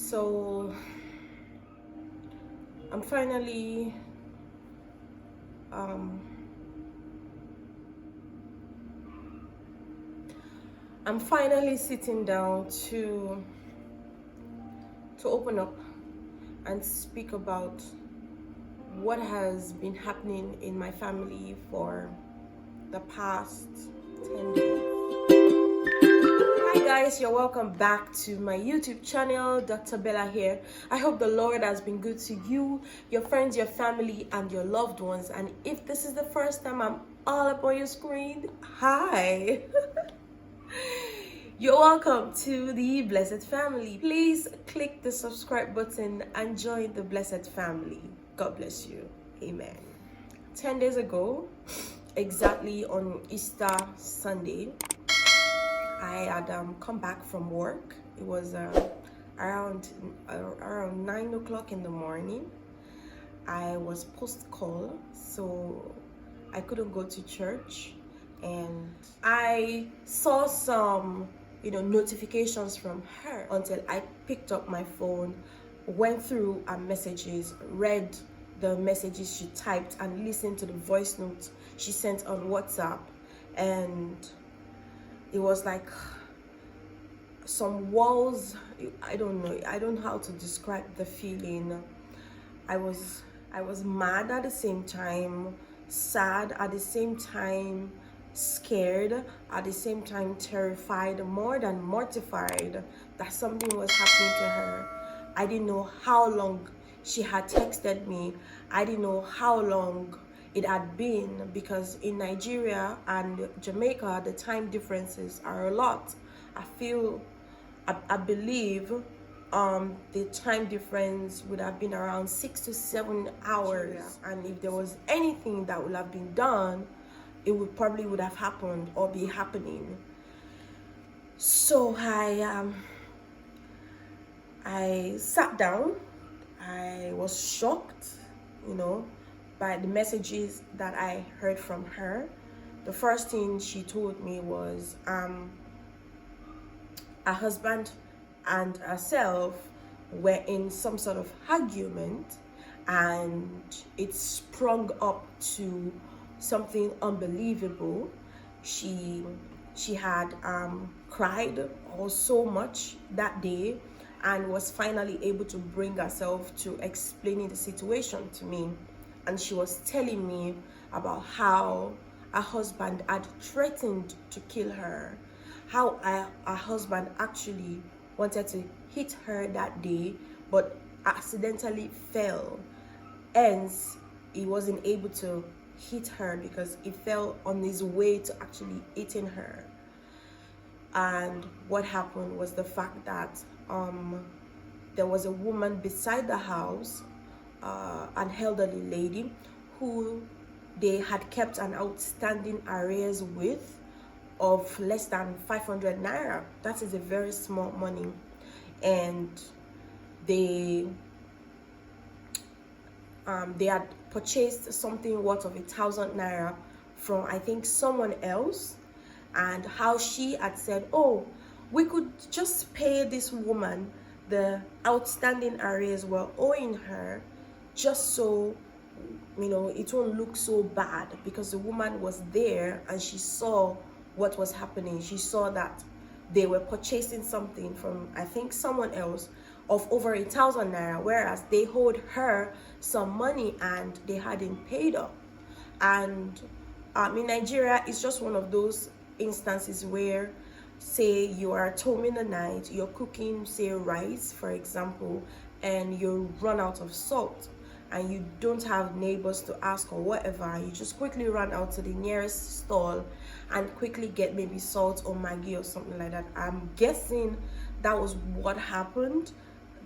So I'm finally sitting down to open up and speak about what has been happening in my family for the past 10 days. Hi guys, you're welcome back to my YouTube channel. Dr. Bella here. I hope the Lord has been good to you, your friends, your family, and your loved ones. And if this is the first time I'm all up on your screen, hi. You're welcome to the Blessed Family. Please click the subscribe button and join the Blessed Family. God bless you. Amen. 10 days ago, exactly on Easter Sunday, I had come back from work. It was around 9 o'clock in the morning. I was post-call, so I couldn't go to church, and I saw some notifications from her until I picked up my phone, went through her messages, read the messages she typed, and listened to the voice notes she sent on WhatsApp. And it was like some walls. I don't know how to describe the feeling. I was mad at the same time, sad at the same time, scared at the same time, terrified, more than mortified that something was happening to her. I didn't know how long she had texted me. I didn't know how long it had been, because in Nigeria and Jamaica the time differences are a lot. I believe the time difference would have been around 6 to 7 hours, and if there was anything that would have been done, it would have happened or be happening. So I sat down. I was shocked, by the messages that I heard from her. The first thing she told me was her husband and herself were in some sort of argument, and it sprung up to something unbelievable. She had cried so much that day, and was finally able to bring herself to explaining the situation to me. And she was telling me about how her husband had threatened to kill her, how her husband actually wanted to hit her that day but accidentally fell. Hence, he wasn't able to hit her because he fell on his way to actually hitting her. And what happened was the fact that there was a woman beside the house, an elderly lady, who they had kept an outstanding arrears with of less than 500 naira. That is a very small money. And they had purchased something worth of 1,000 naira from, I think, someone else. And how she had said, oh, we could just pay this woman the outstanding arrears we're owing her, just so it won't look so bad, because the woman was there and she saw what was happening. She saw that they were purchasing something from, I think, someone else of over 1,000 naira, whereas they owed her some money and they hadn't paid up. And in Nigeria, it's just one of those instances where, say you are at home in the night, you're cooking, say, rice, for example, and you run out of salt, and you don't have neighbors to ask or whatever. You just quickly run out to the nearest stall and quickly get maybe salt or Maggi or something like that. I'm guessing that was what happened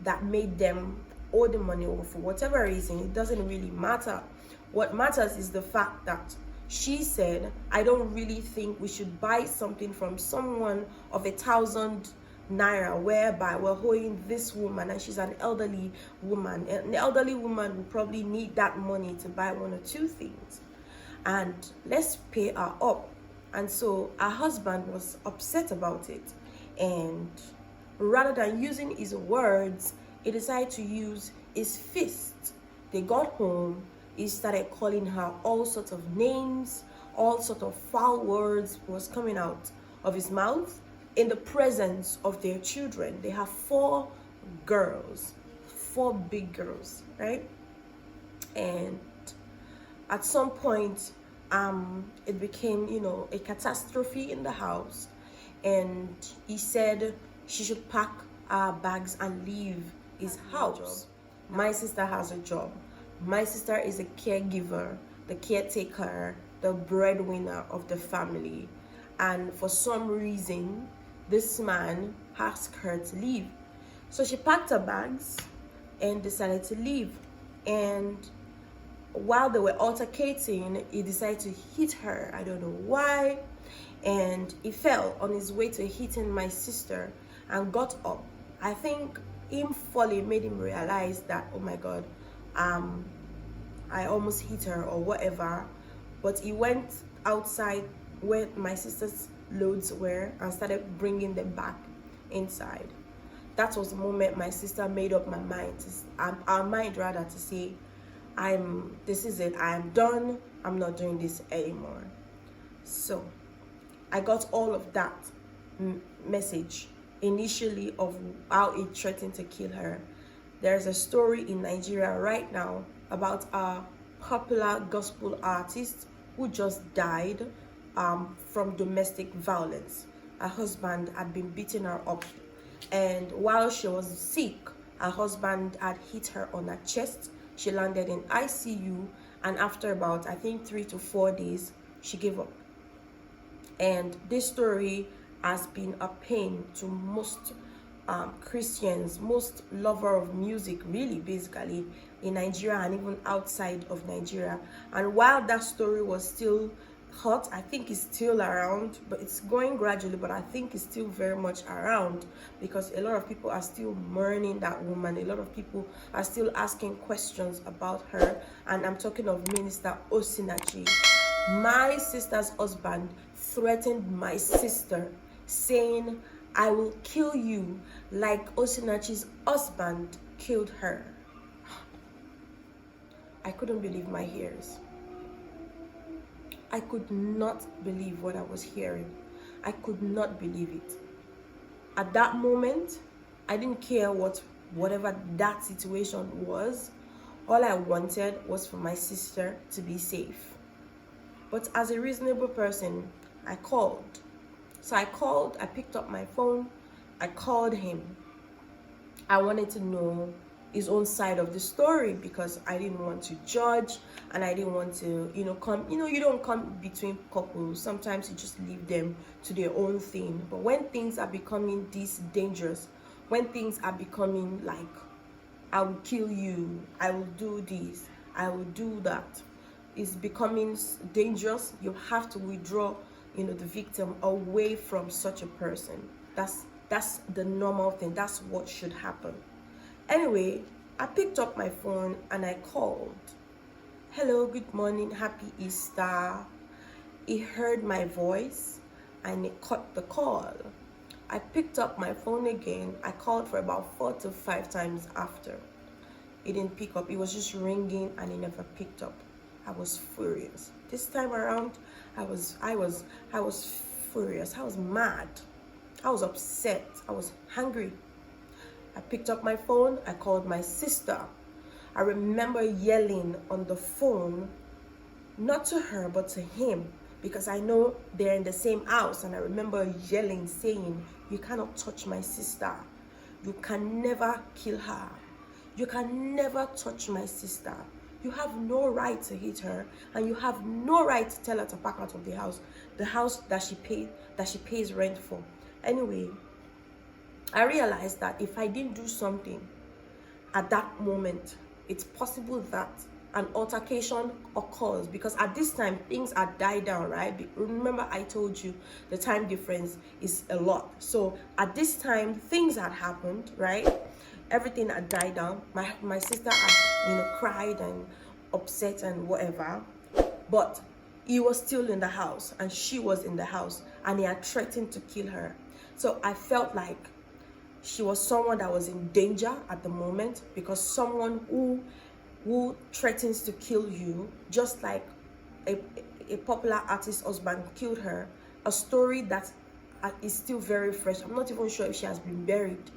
that made them owe the money, or for whatever reason. It doesn't really matter. What matters is the fact that she said, I don't really think we should buy something from someone of 1,000 naira, whereby we're owing this woman, and she's an elderly woman. An elderly woman will probably need that money to buy one or two things, and let's pay her up. And so her husband was upset about it, and rather than using his words, he decided to use his fist. They got home, he started calling her all sorts of names, all sorts of foul words was coming out of his mouth in the presence of their children. They have 4 girls, 4 big girls, right? And at some point, it became, a catastrophe in the house. And he said she should pack our bags and leave his house. My sister has a job. My sister is a caregiver, the caretaker, the breadwinner of the family. And for some reason, this man asked her to leave. So she packed her bags and decided to leave. And while they were altercating, he decided to hit her. I don't know why. And he fell on his way to hitting my sister and got up. I think him falling made him realize that, oh my God, I almost hit her or whatever. But he went outside where my sister's loads were and started bringing them back inside. That was the moment my sister made up our mind rather, to say, this is it, I am done, I'm not doing this anymore. So I got all of that message initially of how he threatened to kill her. There's a story in Nigeria right now about a popular gospel artist who just died from domestic violence. Her husband had been beating her up, and while she was sick, her husband had hit her on her chest. She landed in ICU, and after about, I think, 3 to 4 days, she gave up. And this story has been a pain to most Christians, most lover of music, really, basically, in Nigeria and even outside of Nigeria. And while that story was still hot, I think it's still around, but it's going gradually, but I think it's still very much around, because a lot of people are still mourning that woman. A lot of people are still asking questions about her. And I'm talking of Minister Osinachi. My sister's husband threatened my sister, saying, I will kill you like Osinachi'S husband killed her. I couldn't believe my ears. I could not believe what I was hearing. I could not believe it. At that moment, I didn't care whatever that situation was. All I wanted was for my sister to be safe. But as a reasonable person, I called. So I picked up my phone, I called him. I wanted to know his own side of the story, because I didn't want to judge, and I didn't want to, you don't come between couples. Sometimes you just leave them to their own thing. But when things are becoming this dangerous, when things are becoming like, I will kill you, I will do this, I will do that, it's becoming dangerous, you have to withdraw, the victim away from such a person. That's the normal thing. That's what should happen. Anyway, I picked up my phone and I called. Hello, good morning, happy Easter. He heard my voice and he cut the call. I picked up my phone again. I called for about 4 to 5 times after. He didn't pick up. It was just ringing and he never picked up. I was furious. This time around, I was furious. I was mad. I was upset. I was hungry. I picked up my phone. I called my sister. I remember yelling on the phone, not to her, but to him, because I know they're in the same house. And I remember yelling, saying, you cannot touch my sister. You can never kill her. You can never touch my sister. You have no right to hit her, and you have no right to tell her to pack out of the house that she pays rent for. Anyway, I realized that if I didn't do something at that moment, it's possible that an altercation occurs, because at this time things are died down, right? Remember, I told you the time difference is a lot. So at this time, things had happened, right? Everything had died down. My sister had, cried and upset and whatever, but he was still in the house and she was in the house, and he had threatened to kill her. So I felt like she was someone that was in danger at the moment, because someone who threatens to kill you, just like a popular artist husband killed her, a story that is still very fresh. I'm not even sure if she has been buried.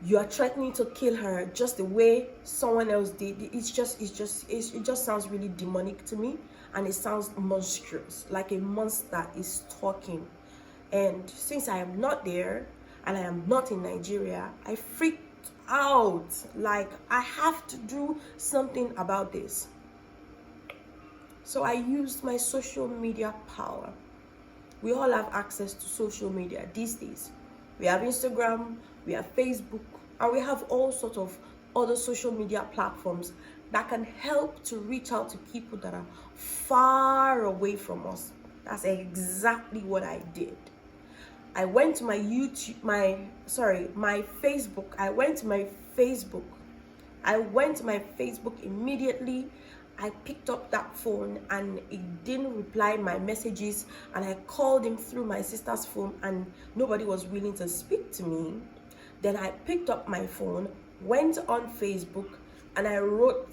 You are threatening to kill her just the way someone else did. It just sounds really demonic to me, and it sounds monstrous, like a monster is talking. And since I am not there and I am not in Nigeria, I freaked out. Like, I have to do something about this. So I used my social media power. We all have access to social media these days. We have Instagram, we have Facebook, and we have all sorts of other social media platforms that can help to reach out to people that are far away from us. That's exactly what I did. I went to my Facebook. I went to my Facebook immediately. I picked up that phone and it didn't reply my messages, and I called him through my sister's phone and nobody was willing to speak to me. Then I picked up my phone, went on Facebook, and I wrote,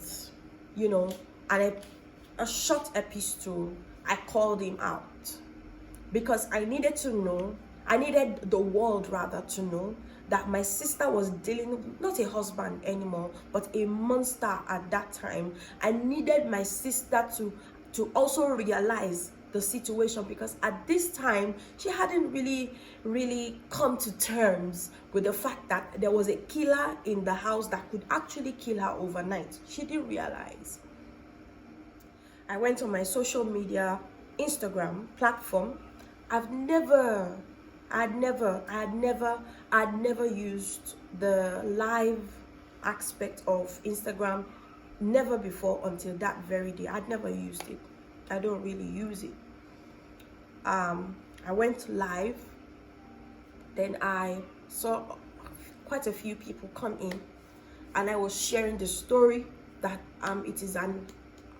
a short epistle. I called him out because I needed the world rather to know that my sister was dealing with not a husband anymore, but a monster at that time. I needed my sister to also realize the situation, because at this time she hadn't really come to terms with the fact that there was a killer in the house that could actually kill her overnight. She didn't realize. I went on my social media Instagram platform. I'd never used the live aspect of Instagram, never before, until that very day. I'd never used it. I don't really use it. I went live, then I saw quite a few people come in, and I was sharing the story that it is a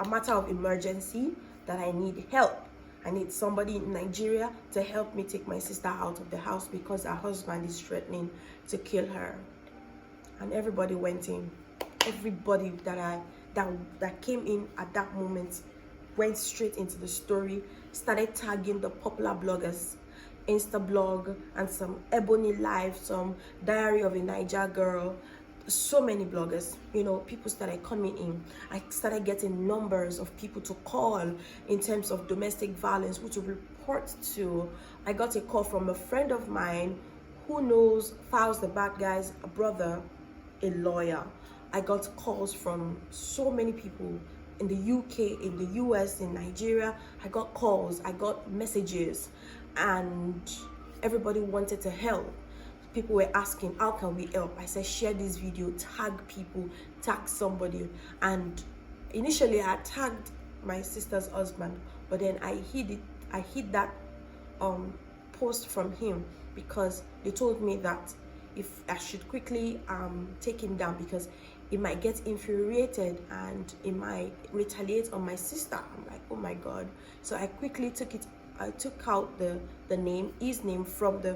matter of emergency, that I need help. I need somebody in Nigeria to help me take my sister out of the house because her husband is threatening to kill her. And everybody went in. Everybody that came in at that moment went straight into the story, started tagging the popular bloggers, Instablog, and some Ebony Live, some Diary of a Niger Girl. So many bloggers, people started coming in. I started getting numbers of people to call in terms of domestic violence, who to report to. I got a call from a friend of mine who files the bad guy's brother, a lawyer. I got calls from so many people in the UK, in the US, in Nigeria. I got calls, I got messages, and everybody wanted to help. People were asking, how can we help? I said, share this video, tag people, tag somebody. And initially I tagged my sister's husband, but then I hid that post from him, because they told me that if I should quickly take him down, because it might get infuriated and it might retaliate on my sister. I'm like, oh my God. So I quickly took out his name from the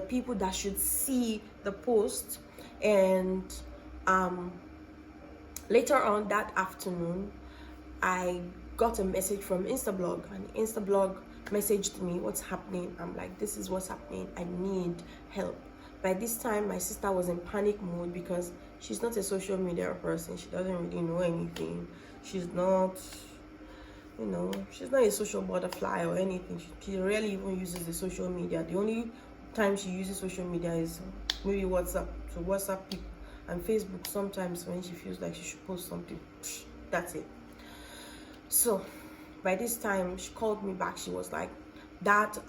people that should see the post. And later on that afternoon, I got a message from Instablog, and Instablog messaged me, what's happening? I'm like, this is what's happening, I need help. By this time, my sister was in panic mode, because she's not a social media person. She doesn't really know anything. She's not a social butterfly or anything. She rarely even uses the social media. The only time she uses social media is maybe WhatsApp, to WhatsApp people, and Facebook sometimes when she feels like she should post something. That's it. So by this time, she called me back. She was like, that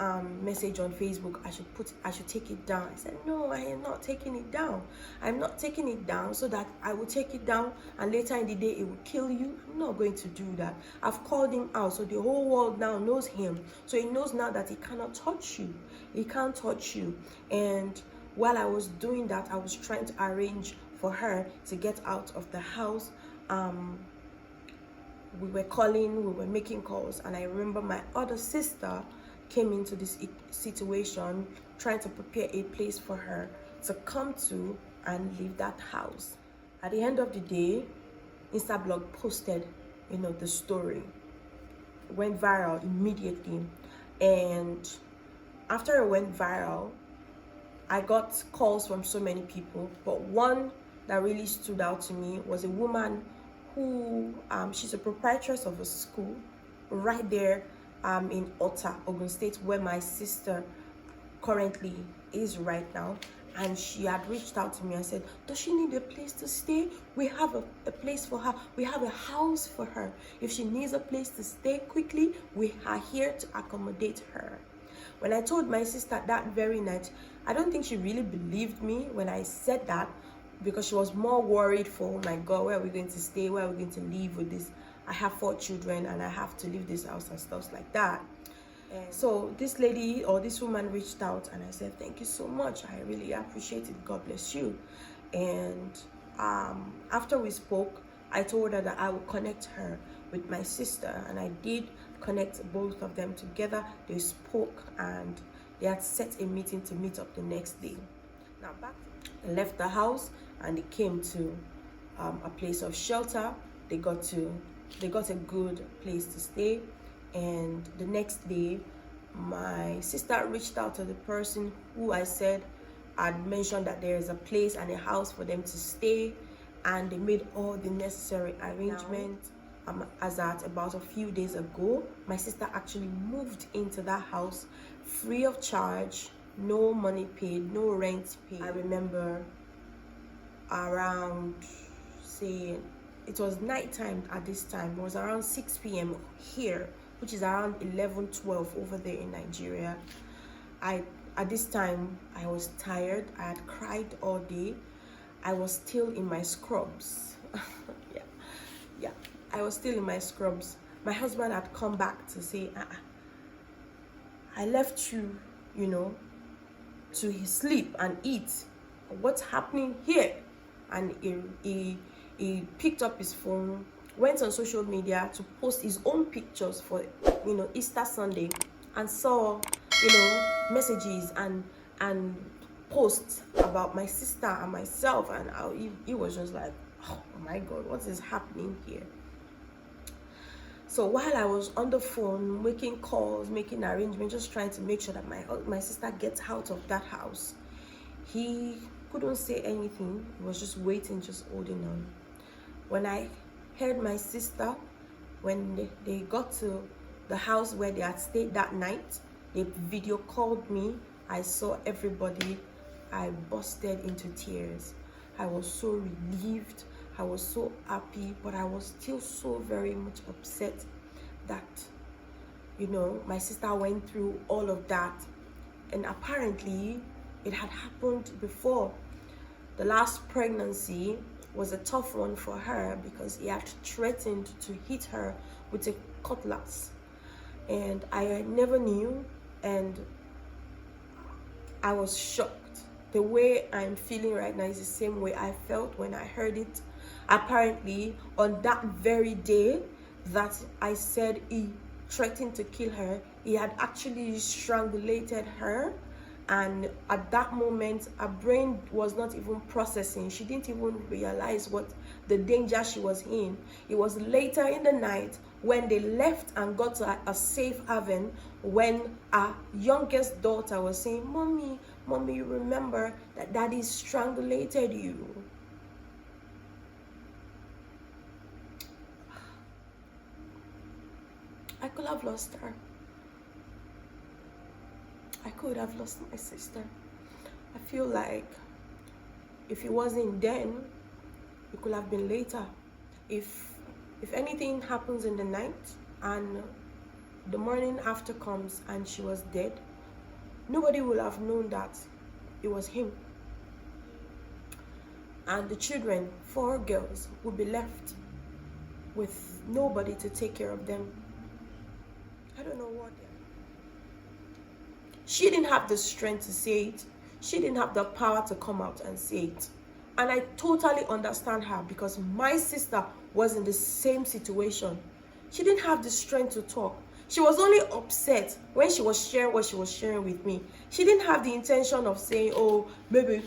message on Facebook, I should take it down. I said, no, I am not taking it down. I'm not taking it down so that I will take it down and later in the day it will kill you. I'm not going to do that. I've called him out, so the whole world now knows him. So he knows now that he cannot touch you. He can't touch you. And while I was doing that, I was trying to arrange for her to get out of the house. We were calling, we were making calls, and I remember my other sister came into this situation, trying to prepare a place for her to come to and leave that house. At the end of the day, Instablog posted, the story. It went viral immediately. And after it went viral, I got calls from so many people, but one that really stood out to me was a woman who, she's a proprietress of a school right there in Ota, Ogun State, where my sister currently is right now. And she had reached out to me and said, does she need a place to stay? We have a place for her. We have a house for her. If she needs a place to stay quickly, we are here to accommodate her. When I told my sister that very night, I don't think she really believed me when I said that, because she was more worried for, oh my God, where are we going to stay? Where are we going to live with this? I have 4 children and I have to leave this house and stuff like that. So this lady or this woman reached out and I said, thank you so much. I really appreciate it. God bless you. And after we spoke, I told her that I would connect her with my sister, and I did connect both of them together. They spoke and they had set a meeting to meet up the next day. Now back, I left the house and they came to a place of shelter. They got a good place to stay. And the next day, my sister reached out to the person who I said had mentioned that there is a place and a house for them to stay, and they made all the necessary arrangements. As at about a few days ago, my sister actually moved into that house free of charge, no money paid, no rent paid. I remember around, say, it was nighttime at this time. It was around 6 p.m. here, which is around 11-12 over there in Nigeria. At this time, I was tired. I had cried all day. I was still in my scrubs. yeah, I was still in my scrubs. My husband had come back to say, I left you, to sleep and eat. What's happening here? And he picked up his phone, went on social media to post his own pictures for Easter Sunday, and saw messages and posts about my sister and myself, and he was just like, oh my God, what is happening here? So while I was on the phone making calls, making arrangements, just trying to make sure that my sister gets out of that house, he couldn't say anything. He was just waiting, just holding on. When I heard my sister, when they got to the house where they had stayed that night, they video called me. I saw everybody. I busted into tears. I was so relieved. I was so happy, but I was still so very much upset that, my sister went through all of that. And apparently, it had happened before. The last pregnancy was a tough one for her because he had threatened to hit her with a cutlass. And I never knew, and I was shocked. The way I'm feeling right now is the same way I felt when I heard it. Apparently, on that very day that I said he threatened to kill her, he had actually strangulated her. And at that moment, her brain was not even processing. She didn't even realize what the danger she was in. It was later in the night when they left and got to a safe haven, when our youngest daughter was saying, Mommy, you remember that Daddy strangulated you. I could have lost her. I could have lost my sister. I feel like if it wasn't then, it could have been later. If anything happens in the night and the morning after comes and she was dead, nobody will have known that it was him. And the children, 4 girls, would be left with nobody to take care of them. I don't know what. She didn't have the strength to say it. She didn't have the power to come out and say it. And I totally understand her, because my sister was in the same situation. She didn't have the strength to talk. She was only upset when she was sharing what she was sharing with me. She didn't have the intention of saying, oh, maybe,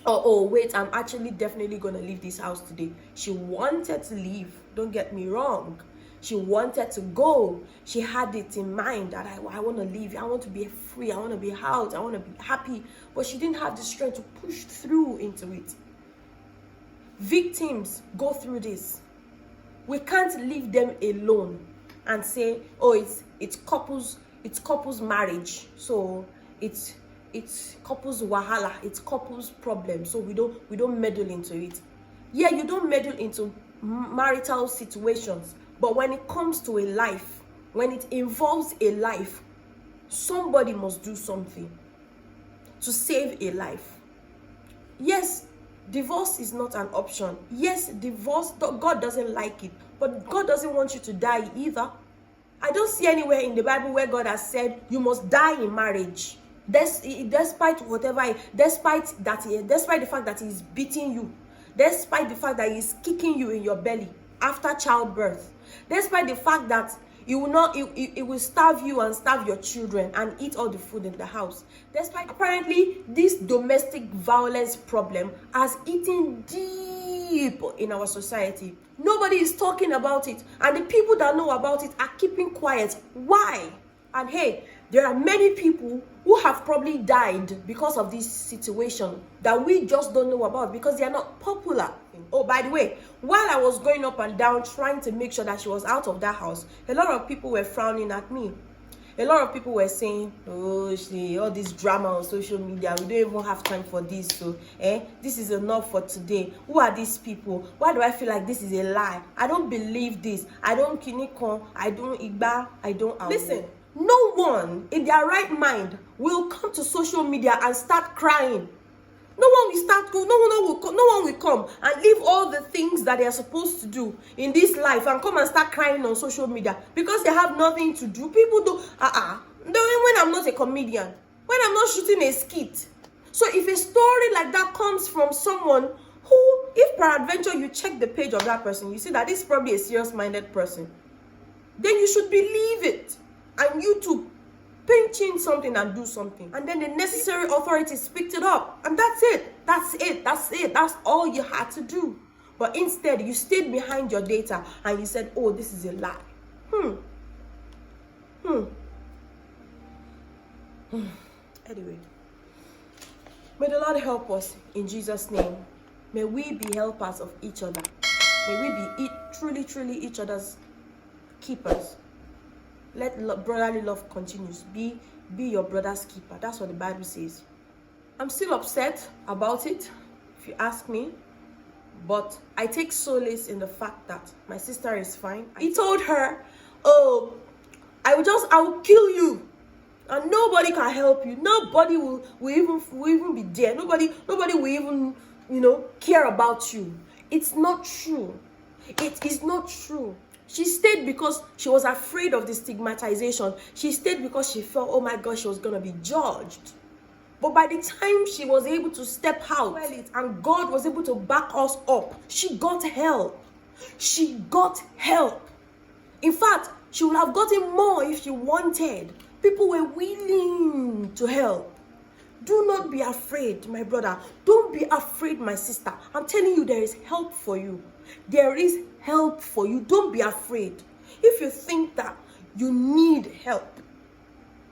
oh, wait, I'm actually definitely going to leave this house today. She wanted to leave. Don't get me wrong. She wanted to go. She had it in mind that I want to leave. I want to be free. I want to be out. I want to be happy. But she didn't have the strength to push through into it. Victims go through this. We can't leave them alone and say, oh, it's couples marriage, so it's couples wahala, it's couples problem, so we don't meddle into it. Yeah, you don't meddle into marital situations, but when it comes to a life, when it involves a life, somebody must do something to save a life. Yes, divorce is not an option. Yes, divorce, God doesn't like it, but God doesn't want you to die either. I don't see anywhere in the Bible where God has said you must die in marriage. Despite the fact that he's beating you, despite the fact that he's kicking you in your belly after childbirth, despite the fact that it will starve you and starve your children and eat all the food in the house. Despite, apparently, this domestic violence problem has eaten deep in our society. Nobody is talking about it, and the people that know about it are keeping quiet. Why? And hey, there are many people who have probably died because of this situation that we just don't know about because they are not popular. Oh, by the way, while I was going up and down trying to make sure that she was out of that house, a lot of people were frowning at me. A lot of people were saying, oh, all this drama on social media, we don't even have time for this. So, this is enough for today. Who are these people? Why do I feel like this is a lie? I don't believe this. I don't kinikon. I don't igba. I don't awo. Listen, no one in their right mind will come to social media and start crying. No one will come and leave all the things that they are supposed to do in this life and come and start crying on social media because they have nothing to do. People do, when I'm not a comedian, when I'm not shooting a skit. So if a story like that comes from someone who, if peradventure you check the page of that person, you see that this is probably a serious-minded person, then you should believe it. And you too, pinch in something and do something, and then the necessary authorities picked it up, and that's it. That's all you had to do. But instead, you stayed behind your data and you said, oh, this is a lie. Anyway, may the Lord help us in Jesus' name. May we be helpers of each other. May we be truly each other's keepers. Let brotherly love continues. Be your brother's keeper. That's what the Bible says. I'm still upset about it, if you ask me. But I take solace in the fact that my sister is fine. He told her, oh, I will kill you. And nobody can help you. Nobody will even be there. Nobody will even, care about you. It's not true. It is not true. She stayed because she was afraid of the stigmatization. She stayed because she felt, oh my gosh, she was going to be judged. But by the time she was able to step out and God was able to back us up, she got help. She got help. In fact, she would have gotten more if she wanted. People were willing to help. Do not be afraid, my brother. Don't be afraid, my sister. I'm telling you, there is help for you. There is help for you. Don't be afraid. If you think that you need help,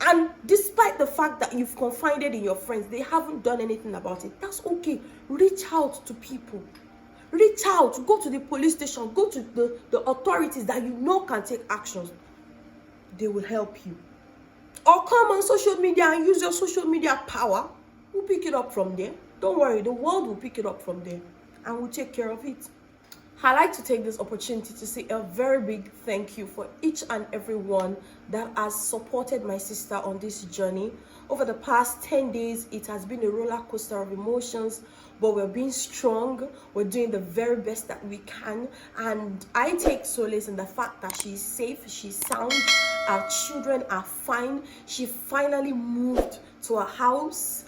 and despite the fact that you've confided in your friends, they haven't done anything about it, that's okay. Reach out to people. Reach out. Go to the police station. Go to the authorities that you know can take actions. They will help you. Or come on social media and use your social media power. We'll pick it up from there. Don't worry, the world will pick it up from there. And we'll take care of it. I'd like to take this opportunity to say a very big thank you for each and every one that has supported my sister on this journey. Over the past 10 days, it has been a roller coaster of emotions, but we're being strong. We're doing the very best that we can. And I take solace in the fact that she's safe, she's sound, our children are fine. She finally moved to a house.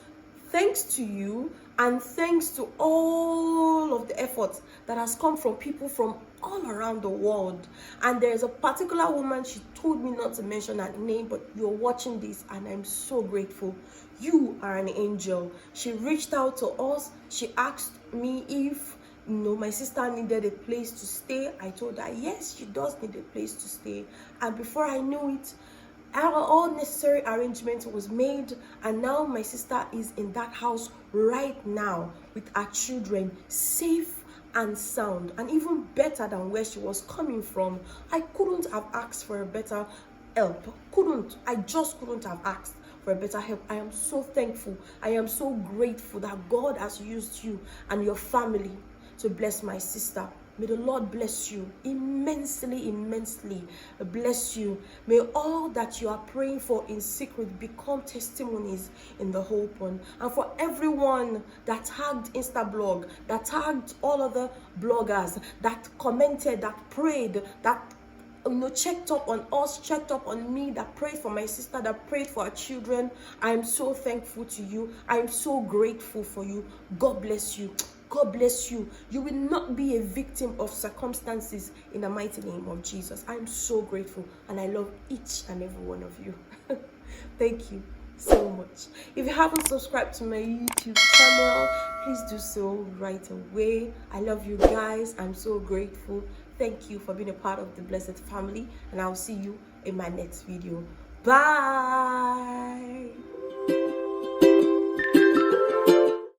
thanks to you, and thanks to all of the efforts that has come from people from all around the world. And there's a particular woman, she told me not to mention her name, but you're watching this and I'm so grateful. You are an angel. She reached out to us. She asked me if my sister needed a place to stay. I told her yes, she does need a place to stay. And before I knew it, all necessary arrangements was made, and now my sister is in that house right now with her children, safe and sound, and even better than where she was coming from. I couldn't have asked for a better help. I just couldn't have asked for a better help. I am so thankful. I am so grateful that God has used you and your family to bless my sister. May the Lord bless you immensely, immensely. Bless you. May all that you are praying for in secret become testimonies in the open. And for everyone that tagged Instablog, that tagged all other bloggers, that commented, that prayed, that checked up on us, checked up on me, that prayed for my sister, that prayed for our children, I am so thankful to you. I am so grateful for you. God bless you. God bless you. You will not be a victim of circumstances in the mighty name of Jesus. I'm so grateful and I love each and every one of you. Thank you so much. If you haven't subscribed to my YouTube channel, please do so right away. I love you guys. I'm so grateful. Thank you for being a part of the blessed family, and I'll see you in my next video. Bye.